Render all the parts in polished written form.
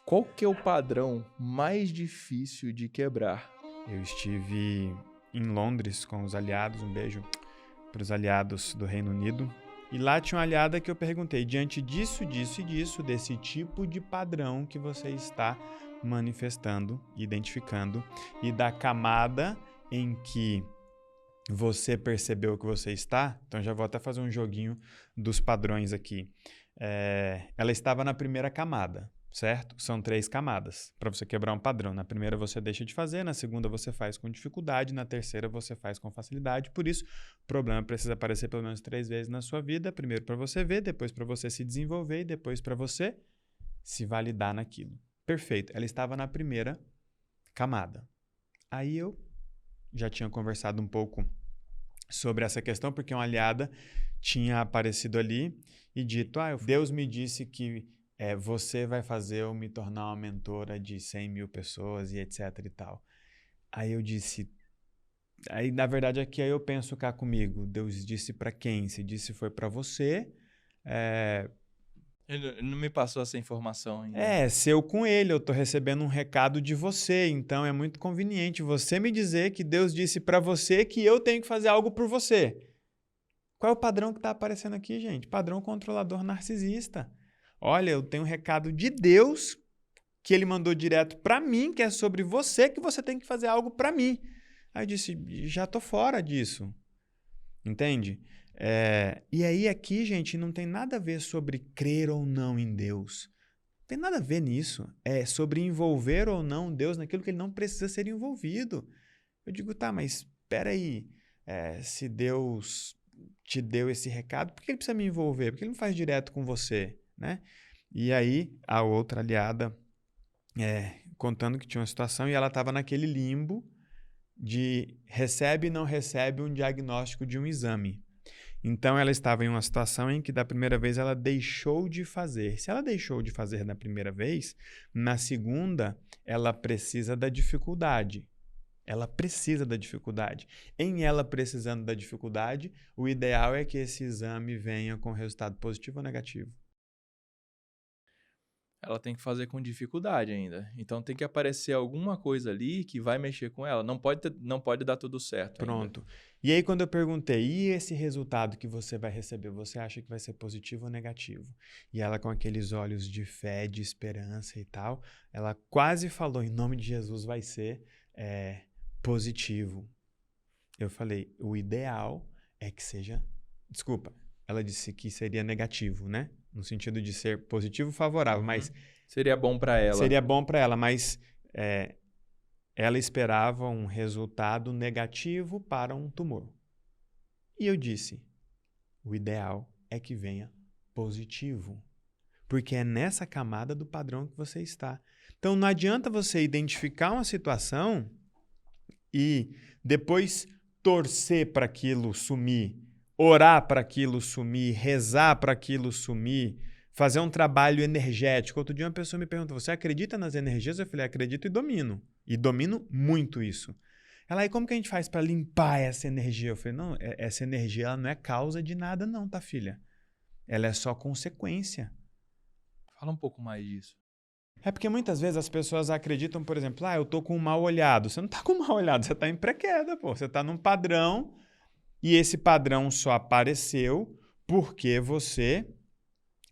Qual que é o padrão mais difícil de quebrar? Eu estive em Londres com os aliados, um beijo para os aliados do Reino Unido. E lá tinha uma aliada que eu perguntei, diante disso, disso e disso, desse tipo de padrão que você está manifestando, identificando, e da camada em que você percebeu que você está, então já vou até fazer um joguinho dos padrões aqui. Ela estava na primeira camada, certo? São 3 camadas para você quebrar um padrão. Na primeira você deixa de fazer, na segunda você faz com dificuldade, na terceira você faz com facilidade. Por isso, o problema precisa aparecer pelo menos 3 vezes na sua vida. Primeiro para você ver, depois para você se desenvolver e depois para você se validar naquilo. Perfeito. Ela estava na primeira camada. Aí eu já tinha conversado um pouco sobre essa questão, porque uma aliada tinha aparecido ali e dito, Deus me disse que você vai fazer eu me tornar uma mentora de 100 mil pessoas e etc e tal. Aí eu disse, aí na verdade aqui aí eu penso cá comigo, Deus disse para quem? Se disse foi para você, Ele não me passou essa informação ainda. seu com ele, eu tô recebendo um recado de você, então é muito conveniente você me dizer que Deus disse para você que eu tenho que fazer algo por você. Qual é o padrão que está aparecendo aqui, gente? Padrão controlador narcisista. Olha, eu tenho um recado de Deus que ele mandou direto para mim, que é sobre você, que você tem que fazer algo para mim. Aí eu disse, já tô fora disso. Entende? E aí aqui, gente, não tem nada a ver sobre crer ou não em Deus. Não tem nada a ver nisso. É sobre envolver ou não Deus naquilo que ele não precisa ser envolvido. Eu digo, tá, mas espera aí. Se Deus te deu esse recado, por que ele precisa me envolver? Por que ele não faz direto com você? Né? E aí, a outra aliada contando que tinha uma situação e ela estava naquele limbo de recebe e não recebe um diagnóstico de um exame. Então, ela estava em uma situação em que da primeira vez ela deixou de fazer. Se ela deixou de fazer na primeira vez, na segunda, ela precisa da dificuldade. Ela precisa da dificuldade. Em ela precisando da dificuldade, o ideal é que esse exame venha com resultado positivo ou negativo. Ela tem que fazer com dificuldade ainda. Então tem que aparecer alguma coisa ali que vai mexer com ela. Não pode dar tudo certo Pronto. ainda. E aí quando eu perguntei, e esse resultado que você vai receber, você acha que vai ser positivo ou negativo? E ela com aqueles olhos de fé, de esperança e tal, ela quase falou, em nome de Jesus vai ser positivo. Eu falei, o ideal é que seja... Desculpa, ela disse que seria negativo, né? No sentido de ser positivo, favorável, mas... Seria bom para ela. Seria bom para ela, mas ela esperava um resultado negativo para um tumor. E eu disse, o ideal é que venha positivo, porque é nessa camada do padrão que você está. Então não adianta você identificar uma situação e depois torcer para aquilo sumir, orar para aquilo sumir, rezar para aquilo sumir, fazer um trabalho energético. Outro dia uma pessoa me perguntou, você acredita nas energias? Eu falei, acredito e domino. E domino muito isso. Ela, e como que a gente faz para limpar essa energia? Eu falei, não, essa energia ela não é causa de nada não, tá, filha? Ela é só consequência. Fala um pouco mais disso. É porque muitas vezes as pessoas acreditam, por exemplo, eu tô com um mal olhado. Você não tá com um mal olhado, você tá em pré-queda, pô. Você tá num padrão e esse padrão só apareceu porque você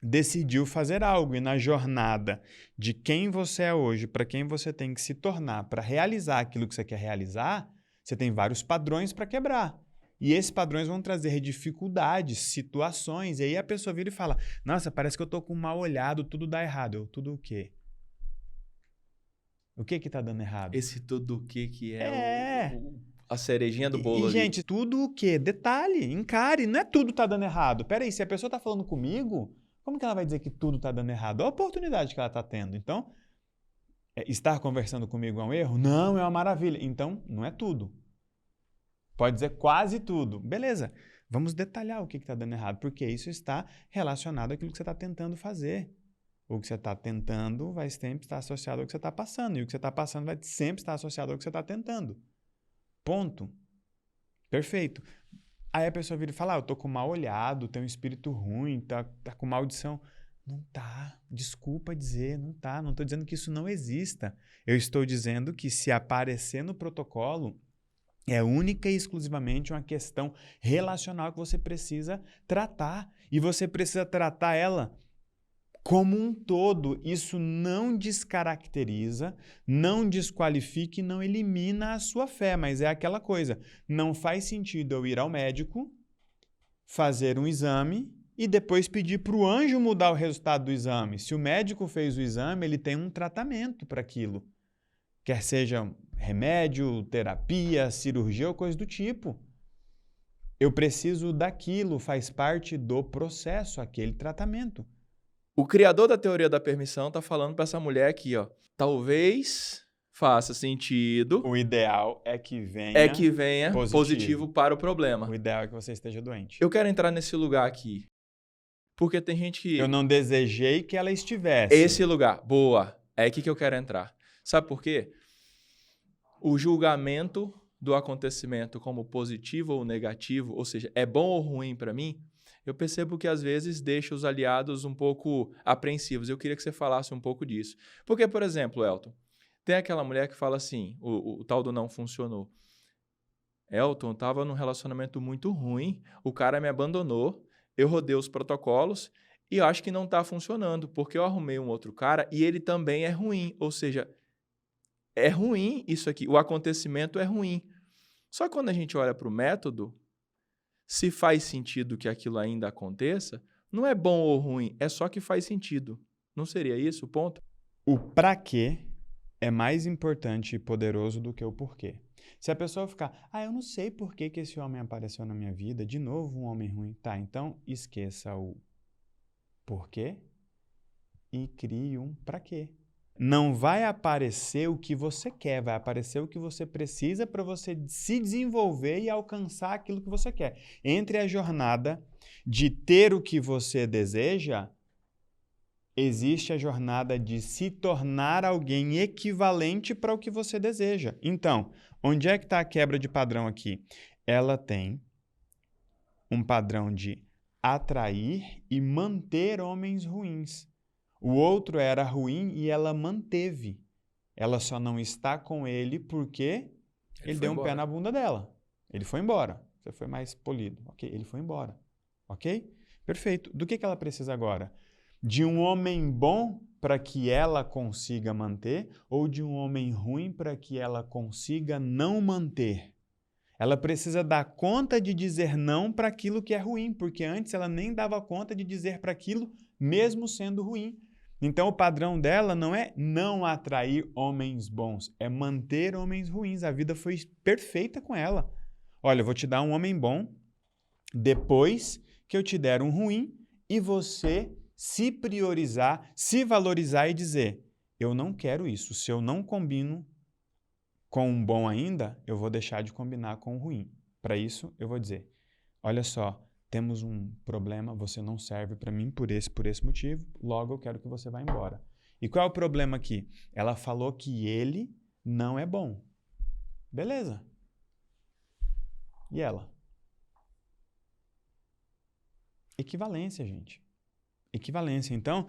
decidiu fazer algo. E na jornada de quem você é hoje, para quem você tem que se tornar, para realizar aquilo que você quer realizar, você tem vários padrões para quebrar. E esses padrões vão trazer dificuldades, situações. E aí a pessoa vira e fala, nossa, parece que eu tô com um mal olhado, tudo dá errado. Tudo o quê? O que tá dando errado? Esse tudo o que é a cerejinha do bolo ali. Gente, tudo o quê? Detalhe, encare. Não é tudo tá dando errado. Peraí, se a pessoa tá falando comigo, como que ela vai dizer que tudo tá dando errado? Olha a oportunidade que ela tá tendo. Então, estar conversando comigo é um erro? Não, é uma maravilha. Então, não é tudo. Pode dizer quase tudo. Beleza. Vamos detalhar o que tá dando errado, porque isso está relacionado àquilo que você está tentando fazer. O que você está tentando vai sempre estar associado ao que você está passando. E o que você está passando vai sempre estar associado ao que você está tentando. Ponto. Perfeito. Aí a pessoa vira e fala, eu tô com mal olhado, tem um espírito ruim, tá com maldição. Não tá. Desculpa dizer, não tá. Não estou dizendo que isso não exista. Eu estou dizendo que se aparecer no protocolo, é única e exclusivamente uma questão relacional que você precisa tratar. E você precisa tratar ela como um todo. Isso não descaracteriza, não desqualifica e não elimina a sua fé. Mas é aquela coisa. Não faz sentido eu ir ao médico, fazer um exame e depois pedir para o anjo mudar o resultado do exame. Se o médico fez o exame, ele tem um tratamento para aquilo. Quer seja remédio, terapia, cirurgia ou coisa do tipo. Eu preciso daquilo, faz parte do processo, aquele tratamento. O criador da teoria da permissão está falando para essa mulher aqui, ó. Talvez faça sentido. O ideal é que venha positivo para o problema. O ideal é que você esteja doente. Eu quero entrar nesse lugar aqui. Porque tem gente que... Eu não desejei que ela estivesse. Esse lugar, boa. É aqui que eu quero entrar. Sabe por quê? O julgamento do acontecimento como positivo ou negativo, ou seja, é bom ou ruim para mim, eu percebo que às vezes deixa os aliados um pouco apreensivos. Eu queria que você falasse um pouco disso. Porque, por exemplo, Elton, tem aquela mulher que fala assim, o tal do não funcionou. Elton, estava num relacionamento muito ruim, o cara me abandonou, eu rodei os protocolos e eu acho que não está funcionando, porque eu arrumei um outro cara e ele também é ruim. Ou seja, é ruim isso aqui, o acontecimento é ruim. Só que quando a gente olha para o método, se faz sentido que aquilo ainda aconteça, não é bom ou ruim, é só que faz sentido. Não seria isso o ponto? O pra quê é mais importante e poderoso do que o porquê. Se a pessoa ficar, eu não sei por que esse homem apareceu na minha vida, de novo um homem ruim. Tá, então esqueça o porquê e crie um pra quê. Não vai aparecer o que você quer, vai aparecer o que você precisa para você se desenvolver e alcançar aquilo que você quer. Entre a jornada de ter o que você deseja, existe a jornada de se tornar alguém equivalente para o que você deseja. Então, onde é que está a quebra de padrão aqui? Ela tem um padrão de atrair e manter homens ruins. O outro era ruim e ela manteve. Ela só não está com ele porque ele deu um pé na bunda dela. Ele foi embora. Você foi mais polido. Ok, ele foi embora. Ok? Perfeito. Do que ela precisa agora? De um homem bom para que ela consiga manter ou de um homem ruim para que ela consiga não manter? Ela precisa dar conta de dizer não para aquilo que é ruim, porque antes ela nem dava conta de dizer para aquilo mesmo sendo ruim. Então, o padrão dela não é não atrair homens bons, é manter homens ruins. A vida foi perfeita com ela. Olha, eu vou te dar um homem bom depois que eu te der um ruim e você se priorizar, se valorizar e dizer, eu não quero isso. Se eu não combino com um bom ainda, eu vou deixar de combinar com o ruim. Para isso, eu vou dizer, olha só, temos um problema, você não serve para mim por esse motivo, logo eu quero que você vá embora. E qual é o problema aqui? Ela falou que ele não é bom. Beleza. E ela? Equivalência, gente. Equivalência. Então,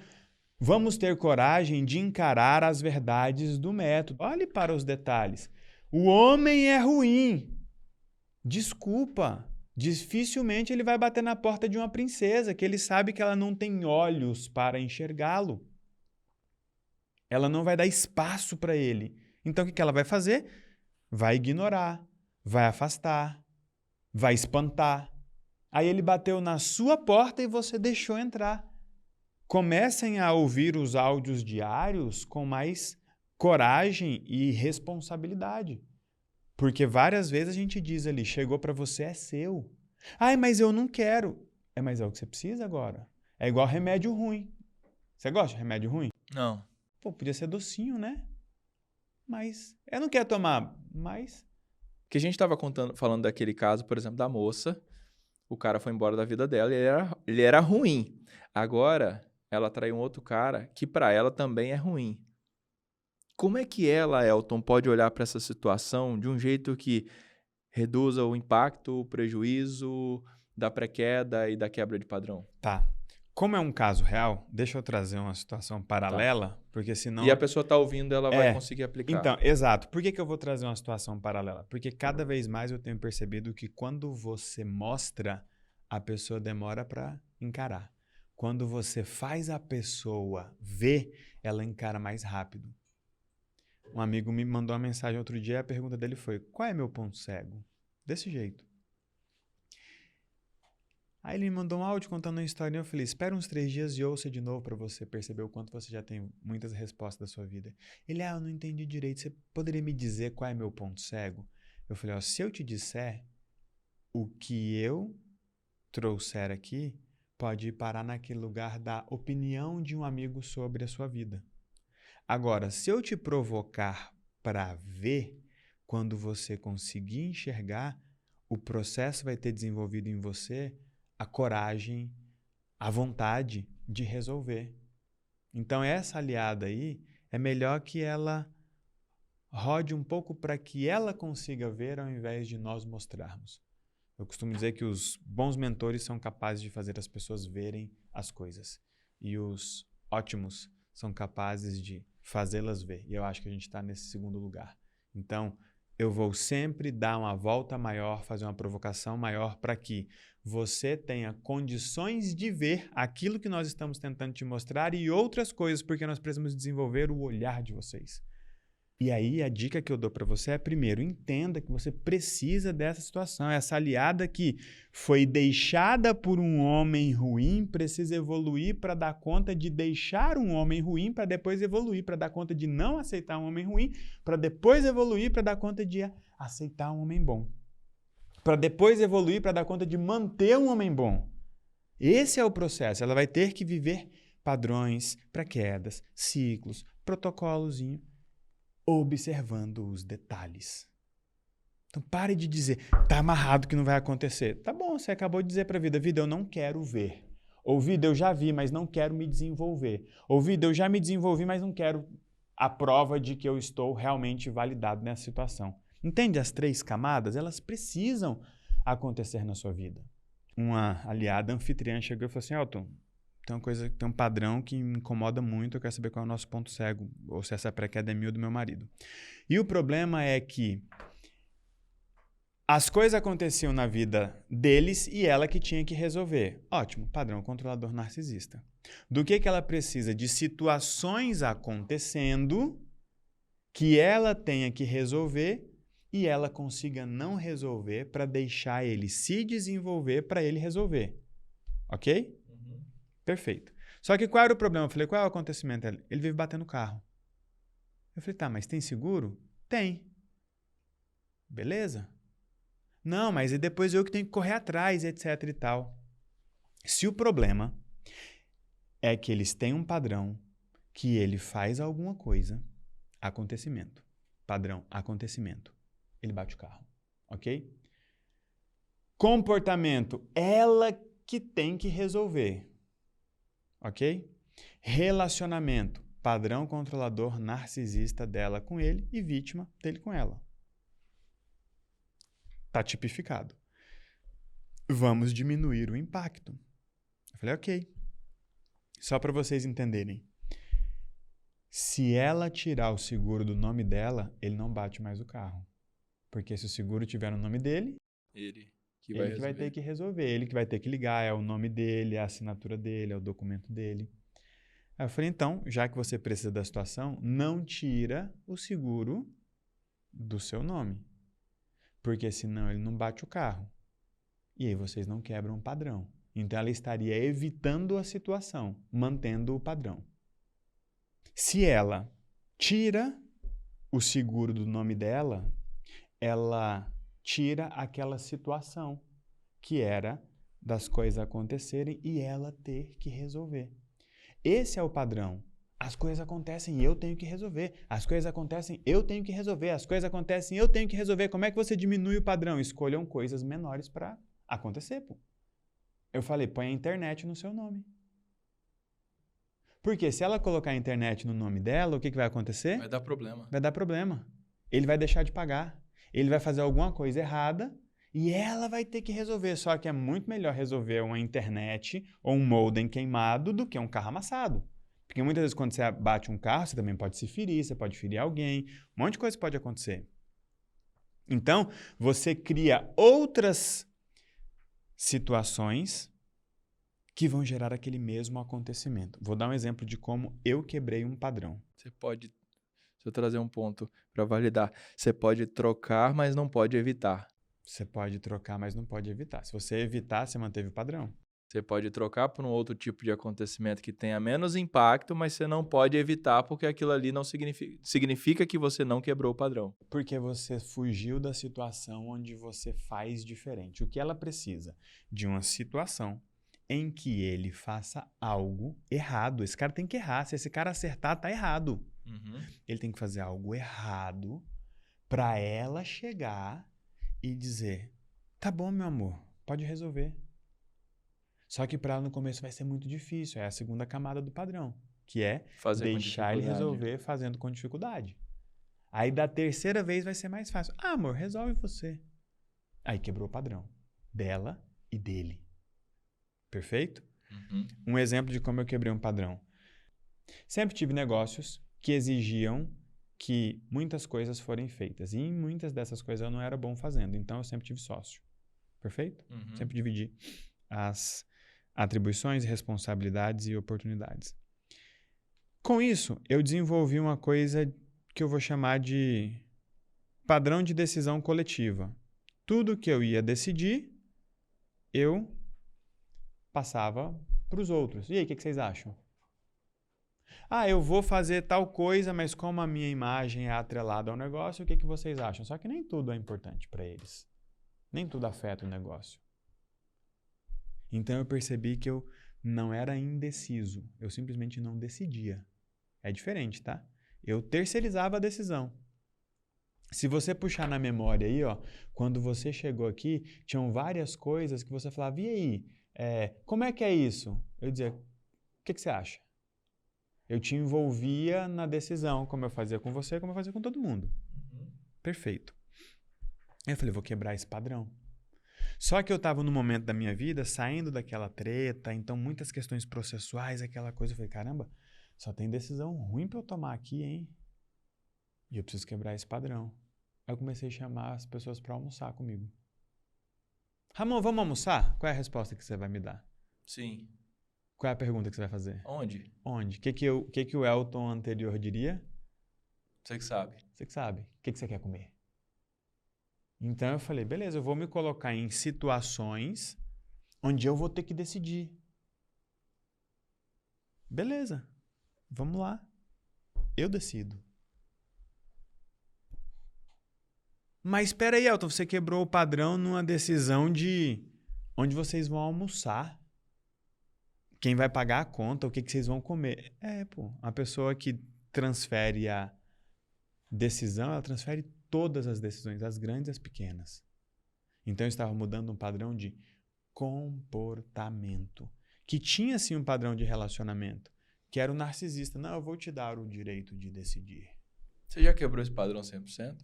vamos ter coragem de encarar as verdades do método. Olhe para os detalhes. O homem é ruim. Desculpa. Dificilmente ele vai bater na porta de uma princesa, que ele sabe que ela não tem olhos para enxergá-lo. Ela não vai dar espaço para ele. Então, o que ela vai fazer? Vai ignorar, vai afastar, vai espantar. Aí ele bateu na sua porta e você deixou entrar. Comecem a ouvir os áudios diários com mais coragem e responsabilidade. Porque várias vezes a gente diz ali, chegou para você, é seu. Mas eu não quero. Mas é o que você precisa agora. É igual remédio ruim. Você gosta de remédio ruim? Não. Podia ser docinho, né? Mas eu não quero tomar, mas... Que a gente estava falando daquele caso, por exemplo, da moça. O cara foi embora da vida dela e ele era ruim. Agora, ela traiu um outro cara que para ela também é ruim. Como é que ela, Elton, pode olhar para essa situação de um jeito que reduza o impacto, o prejuízo da pré-queda e da quebra de padrão? Tá. Como é um caso real, deixa eu trazer uma situação paralela, porque senão... E a pessoa está ouvindo, ela vai conseguir aplicar. Então, exato. Por que eu vou trazer uma situação paralela? Porque cada vez mais eu tenho percebido que quando você mostra, a pessoa demora para encarar. Quando você faz a pessoa ver, ela encara mais rápido. Um amigo me mandou uma mensagem outro dia e a pergunta dele foi: qual é meu ponto cego? Desse jeito. Aí ele me mandou um áudio contando uma história e eu falei: espera uns 3 dias e ouça de novo para você perceber o quanto você já tem muitas respostas da sua vida. Ele: eu não entendi direito, você poderia me dizer qual é meu ponto cego? Eu falei: se eu te disser, o que eu trouxer aqui pode ir parar naquele lugar da opinião de um amigo sobre a sua vida. Agora, se eu te provocar para ver, quando você conseguir enxergar, o processo vai ter desenvolvido em você a coragem, a vontade de resolver. Então, essa aliada aí, é melhor que ela rode um pouco para que ela consiga ver ao invés de nós mostrarmos. Eu costumo dizer que os bons mentores são capazes de fazer as pessoas verem as coisas. E os ótimos são capazes de fazê-las ver. E eu acho que a gente está nesse segundo lugar. Então, eu vou sempre dar uma volta maior, fazer uma provocação maior para que você tenha condições de ver aquilo que nós estamos tentando te mostrar e outras coisas, porque nós precisamos desenvolver o olhar de vocês. E aí, a dica que eu dou para você é, primeiro, entenda que você precisa dessa situação. Essa aliada que foi deixada por um homem ruim precisa evoluir para dar conta de deixar um homem ruim, para depois evoluir para dar conta de não aceitar um homem ruim, para depois evoluir para dar conta de aceitar um homem bom. Para depois evoluir para dar conta de manter um homem bom. Esse é o processo. Ela vai ter que viver padrões, paraquedas, ciclos, protocolozinho, observando os detalhes. Então pare de dizer, tá amarrado que não vai acontecer. Tá bom, você acabou de dizer para a vida, eu não quero ver. Ou vida, eu já vi, mas não quero me desenvolver. Ou vida, eu já me desenvolvi, mas não quero a prova de que eu estou realmente validado nessa situação. Entende? As 3 camadas, elas precisam acontecer na sua vida. Uma aliada anfitriã chegou e falou assim: Elton, tem um padrão que me incomoda muito, eu quero saber qual é o nosso ponto cego, ou se essa pré-queda é minha ou do meu marido. E o problema é que as coisas aconteciam na vida deles e ela que tinha que resolver. Ótimo, padrão controlador narcisista. Do que ela precisa? De situações acontecendo que ela tenha que resolver e ela consiga não resolver para deixar ele se desenvolver para ele resolver. Ok? Perfeito. Só que qual era o problema? Eu falei, qual é o acontecimento? Ele vive batendo carro. Eu falei, tá, mas tem seguro? Tem. Beleza? Não, mas e depois eu que tenho que correr atrás, etc e tal. Se o problema é que eles têm um padrão que ele faz alguma coisa, acontecimento. Padrão, acontecimento. Ele bate o carro. Ok? Comportamento, ela que tem que resolver. Ok? Relacionamento, padrão controlador narcisista dela com ele e vítima dele com ela. Tá tipificado. Vamos diminuir o impacto. Eu falei, ok. Só para vocês entenderem. Se ela tirar o seguro do nome dela, ele não bate mais o carro. Porque se o seguro tiver no nome dele, ele que vai ter que resolver, ele que vai ter que ligar, é o nome dele, é a assinatura dele, é o documento dele. Aí eu falei, então, já que você precisa da situação, não tira o seguro do seu nome. Porque senão ele não bate o carro. E aí vocês não quebram o padrão. Então ela estaria evitando a situação, mantendo o padrão. Se ela tira o seguro do nome dela, ela tira aquela situação que era das coisas acontecerem e ela ter que resolver. Esse é o padrão. As coisas acontecem e eu tenho que resolver. As coisas acontecem, eu tenho que resolver. As coisas acontecem, eu tenho que resolver. Como é que você diminui o padrão? Escolham coisas menores para acontecer, pô. Eu falei, põe a internet no seu nome. Porque se ela colocar a internet no nome dela, o que vai acontecer? Vai dar problema. Vai dar problema. Ele vai deixar de pagar. Ele vai fazer alguma coisa errada E ela vai ter que resolver, só que é muito melhor resolver uma internet ou um modem queimado do que um carro amassado. Porque muitas vezes quando você bate um carro, você também pode se ferir, você pode ferir alguém, um monte de coisa pode acontecer. Então, você cria outras situações que vão gerar aquele mesmo acontecimento. Vou dar um exemplo de como eu quebrei um padrão. Você pode, se eu trazer um ponto para validar, você pode trocar, mas não pode evitar. Você pode trocar, mas não pode evitar. Se você evitar, você manteve o padrão. Você pode trocar por um outro tipo de acontecimento que tenha menos impacto, mas você não pode evitar porque aquilo ali não significa que você não quebrou o padrão. Porque você fugiu da situação onde você faz diferente. O que ela precisa? De uma situação em que ele faça algo errado. Esse cara tem que errar. Se esse cara acertar, tá errado. Uhum. Ele tem que fazer algo errado para ela chegar e dizer, tá bom, meu amor, pode resolver. Só que para ela no começo vai ser muito difícil. É a segunda camada do padrão, que é deixar ele resolver fazendo com dificuldade. Aí da terceira vez vai ser mais fácil. Ah, amor, resolve você. Aí quebrou o padrão dela e dele. Perfeito? Uhum. Um exemplo de como eu quebrei um padrão. Sempre tive negócios que exigiam que muitas coisas forem feitas. E em muitas dessas coisas eu não era bom fazendo. Então eu sempre tive sócio. Perfeito? Uhum. Sempre dividi as atribuições, responsabilidades e oportunidades. Com isso, eu desenvolvi uma coisa que eu vou chamar de padrão de decisão coletiva. Tudo que eu ia decidir, eu passava para os outros. E aí, o que vocês acham? Ah, eu vou fazer tal coisa, mas como a minha imagem é atrelada ao negócio, o que vocês acham? Só que nem tudo é importante para eles. Nem tudo afeta o negócio. Então eu percebi que eu não era indeciso. Eu simplesmente não decidia. É diferente, tá? Eu terceirizava a decisão. Se você puxar na memória aí, ó, quando você chegou aqui, tinham várias coisas que você falava, e aí, como é que é isso? Eu dizia, o que você acha? Eu te envolvia na decisão, como eu fazia com você, como eu fazia com todo mundo. Uhum. Perfeito. Aí eu falei, vou quebrar esse padrão. Só que eu estava no momento da minha vida, saindo daquela treta, então muitas questões processuais, aquela coisa. Eu falei, caramba, só tem decisão ruim para eu tomar aqui, hein? E eu preciso quebrar esse padrão. Aí eu comecei a chamar as pessoas para almoçar comigo. Ramon, vamos almoçar? Qual é a resposta que você vai me dar? Sim. Qual é a pergunta que você vai fazer? Onde? Onde? O que o Elton anterior diria? Você que sabe. Você que sabe. O que você quer comer? Então eu falei, beleza, eu vou me colocar em situações onde eu vou ter que decidir. Beleza, vamos lá. Eu decido. Mas espera aí, Elton, você quebrou o padrão numa decisão de onde vocês vão almoçar. Quem vai pagar a conta, o que vocês vão comer. A pessoa que transfere a decisão, ela transfere todas as decisões, as grandes e as pequenas. Então eu estava mudando um padrão de comportamento, que tinha sim um padrão de relacionamento, que era o narcisista. Não, eu vou te dar o direito de decidir. Você já quebrou esse padrão 100%?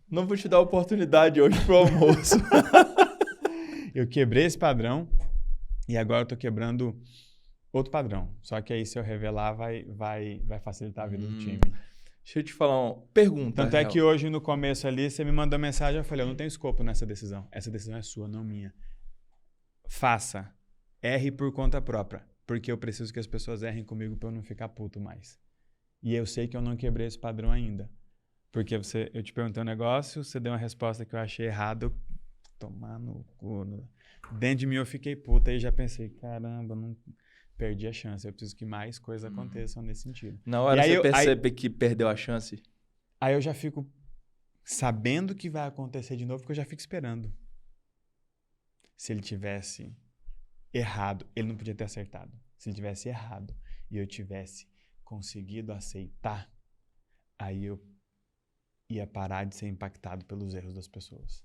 Não vou te dar oportunidade hoje pro almoço. Eu quebrei esse padrão e agora eu tô quebrando outro padrão. Só que aí se eu revelar vai facilitar a vida do time. Deixa eu te falar uma pergunta. Tanto é que hoje no começo ali você me mandou mensagem, eu falei, eu não tenho escopo nessa decisão. Essa decisão é sua, não minha. Faça. Erre por conta própria. Porque eu preciso que as pessoas errem comigo para eu não ficar puto mais. E eu sei que eu não quebrei esse padrão ainda. Porque eu te perguntei um negócio, você deu uma resposta que eu achei errada, eu tomar no cu. Dentro de mim eu fiquei puta e já pensei, caramba, não perdi a chance. Eu preciso que mais coisas aconteçam nesse sentido. Na hora você percebe que perdeu a chance? Aí eu já fico sabendo que vai acontecer de novo, porque eu já fico esperando. Se ele tivesse errado, ele não podia ter acertado. Se ele tivesse errado e eu tivesse conseguido aceitar, aí eu ia parar de ser impactado pelos erros das pessoas.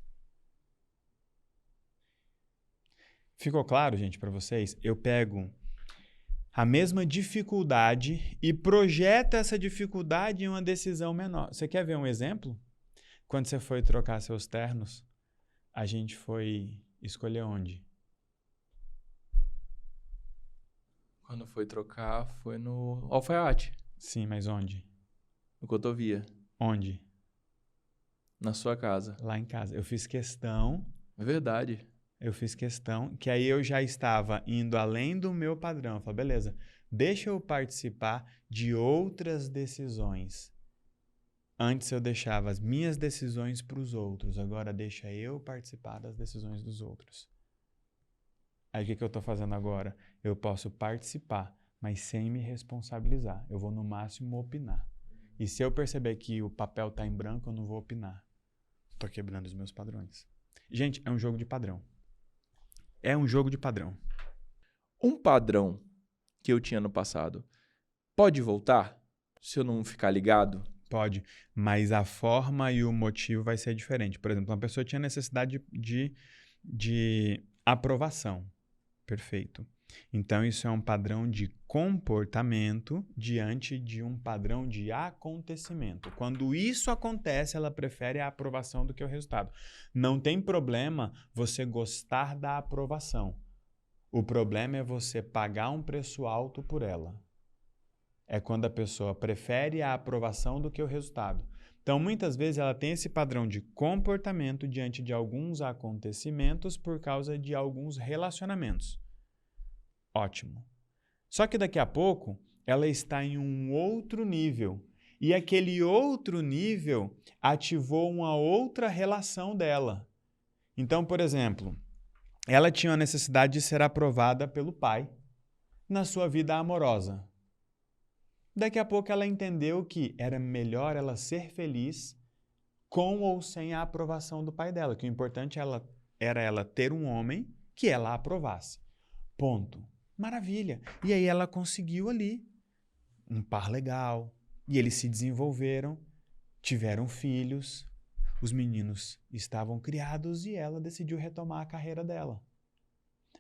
Ficou claro, gente, para vocês? Eu pego a mesma dificuldade e projeto essa dificuldade em uma decisão menor. Você quer ver um exemplo? Quando você foi trocar seus ternos, A gente foi escolher onde? Quando foi trocar, foi no alfaiate. Sim, mas onde? No Cotovia. Onde? Na sua casa. Lá em casa. Eu fiz questão... É verdade. Eu fiz questão, que aí eu já estava indo além do meu padrão. Eu falei, beleza, deixa eu participar de outras decisões. Antes eu deixava as minhas decisões para os outros, agora deixa eu participar das decisões dos outros. Aí o que eu estou fazendo agora? Eu posso participar, mas sem me responsabilizar. Eu vou no máximo opinar. E se eu perceber que o papel está em branco, eu não vou opinar. Estou quebrando os meus padrões. Gente, é um jogo de padrão. É um jogo de padrão. Um padrão que eu tinha no passado pode voltar se eu não ficar ligado? Pode, mas a forma e o motivo vai ser diferente. Por exemplo, uma pessoa tinha necessidade de aprovação. Perfeito. Então, isso é um padrão de comportamento diante de um padrão de acontecimento. Quando isso acontece, ela prefere a aprovação do que o resultado. Não tem problema você gostar da aprovação. O problema é você pagar um preço alto por ela. É quando a pessoa prefere a aprovação do que o resultado. Então, muitas vezes, ela tem esse padrão de comportamento diante de alguns acontecimentos por causa de alguns relacionamentos. Ótimo. Só que daqui a pouco, ela está em um outro nível. E aquele outro nível ativou uma outra relação dela. Então, por exemplo, ela tinha a necessidade de ser aprovada pelo pai na sua vida amorosa. Daqui a pouco ela entendeu que era melhor ela ser feliz com ou sem a aprovação do pai dela, que o importante era ela ter um homem que ela aprovasse. Ponto. Maravilha. E aí ela conseguiu ali um par legal. E eles se desenvolveram, tiveram filhos, os meninos estavam criados e ela decidiu retomar a carreira dela.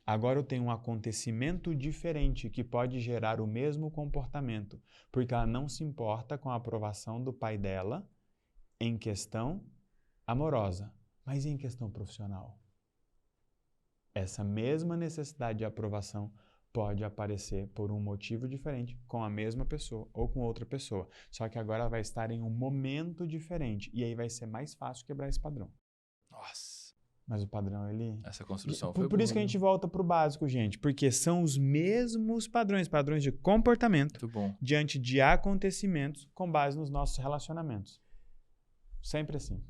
Agora eu tenho um acontecimento diferente que pode gerar o mesmo comportamento, porque ela não se importa com a aprovação do pai dela em questão amorosa, mas em questão profissional. Essa mesma necessidade de aprovação pode aparecer por um motivo diferente com a mesma pessoa ou com outra pessoa. Só que agora ela vai estar em um momento diferente e aí vai ser mais fácil quebrar esse padrão. Nossa. Mas o padrão, ele... Essa construção foi Por isso que a boa, gente volta pro básico, gente. Porque são os mesmos padrões de comportamento muito bom. diante de acontecimentos com base nos nossos relacionamentos. Sempre assim.